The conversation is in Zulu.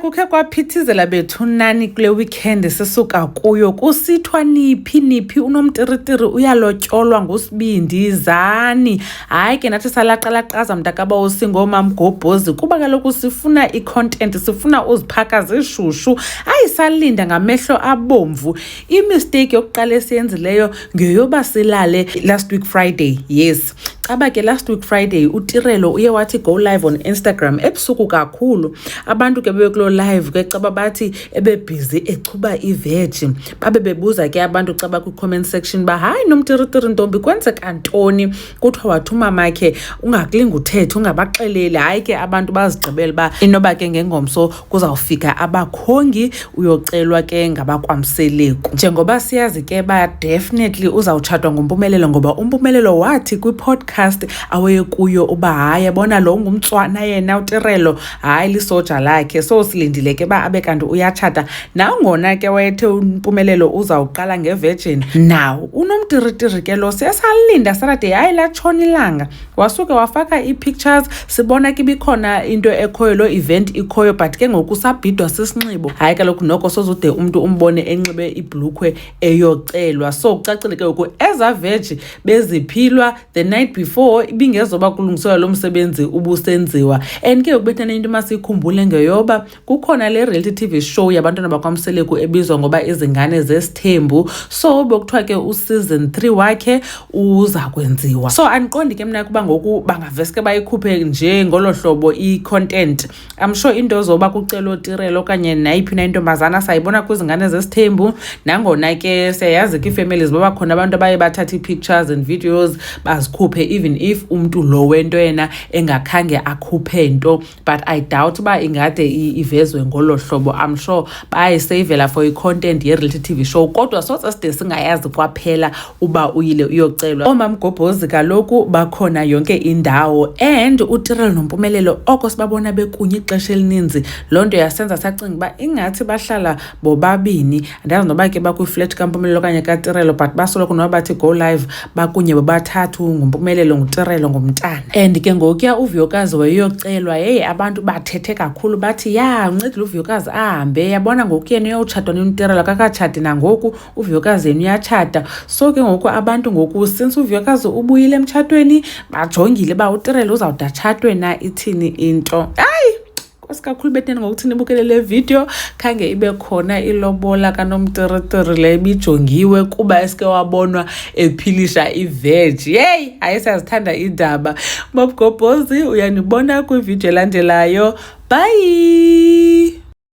Kukhe kwaphithizela bethunani kule weekend sisuka kuyo kusithwa niphi unomtiritiri uyalotyolwa ngusibindi zani. Hayi ke nathi salaqalaqaza mntakaba usingo mamgobhozi kuba kaloku sifuna i-content, sifuna uziphaka zishushu. Salinda ngamehlo abomvu. Imistake yokuqala esiyenzileyo ngeyoba silale last week Friday. Yes. Aba ke last week Friday uTirelo uye wathi go live on Instagram ebusuku kakhulu. Abantu ke bekulo live ke caba bathi ebebhizi echuba iveg. Babe bebuza ke abantu caba ku comment section ba hayi nomtiritiri ntombi kwenzeka ntoni? Kuthiwa wathuma makhe ungakulinga uthethe ungabaxeleli. Hayi ke abantu bazigqibela ba inoba ke ngengomso kuzawufika abakhongi uyocelwa ke ngabakwamseleku. Njengoba siyazi ke ba definitely uzawutshatwa ngompumelelo ngoba umpumelelo wathi kwi podcast aweye kuyo uba hayi yabona lo ngumtswana yena uTirelo hayi lisoja lakhe. So silindile ke ba abe kanti uyatshata nangona ke wayethe umpumelelo uzawuqala ngevirgin. Now unomtiritiri ke lo siyasalinda Saturday hayi latshona ilanga wasuke wafaka ii-pictures sibona ke bikhona into ekhoyo lo event ikhoyo but ke ngoku sabhidwa sisinxibo. Hayi kaloku noko sozude umuntu umbone enxibe ibhlukwe eyocelwa. So kucacile ke ngoku eza veg beziphilwa the night before ibingezoba kulungiselwa lo msebenzi ubusenziwa. And ke ukubethana into masikhumbule ngeyoba kukhona le reality TV show yabantwana bakwamseleku ebizwa ngoba izingane zesithembu. So bekuthiwa ke season 3 wakhe uza kwenziwa. So andiqondi ke mina kuba ngoku bangaveske bayikhuphe nje ngolo hlobo i-content. I'm sure into zoba kucelo Tirelo kanye nayiphi na intombazana sayibona kwizingane zesithembu nangona ke siyayazi ke families baba khona abantu abaye bathatha i-pictures and videos bazikhuphe even if umuntu lo wento yena engakhange akhuphe nto, but I doubt ba ingade ivezwe ngolo hlobo. I'm sure bayisavela for i-content ye-reality TV show kodwa soze side singayazi kwaphela uba uyile uyocelwa. Omamgobhozi kaloku bakhona yonke indawo and uTirelo nompumelelo oko sibabona bekunye ixesha elininzi. Loo nto yasenza sacinga uba ingathi bahlala bobabini. Andazi noba ke bakwi-flat kampumelelo okanye kaTirelo but basoloko noba bathi go live bakunye bobathathu ngumpumelelo nguTirelo ngumntana. And ke ngokuya uVuyokazi wayeyocelwa abantu bathethe kakhulu bathi ya uncedile uVuyokazi ahambe yabona ngoku yena uyotshata noTirelo kakatshati nangoku uVuyokazi yena uyatshata. So ke ngoku abantu ngoku since uVuyokazi ubuyile emtshatweni bajongile ba uTirelo uzawudatshatwe na ithini into. Kwasikakhulu betheni ngokuthi nibukele le video khange ibe khona ilobola kanomtiritiri le bijongiwe kuba eske wabonwa ephilisha iveg. Ayisazithanda indaba. Mabgobhozi uyanibona kwi video elandelayo. Bye.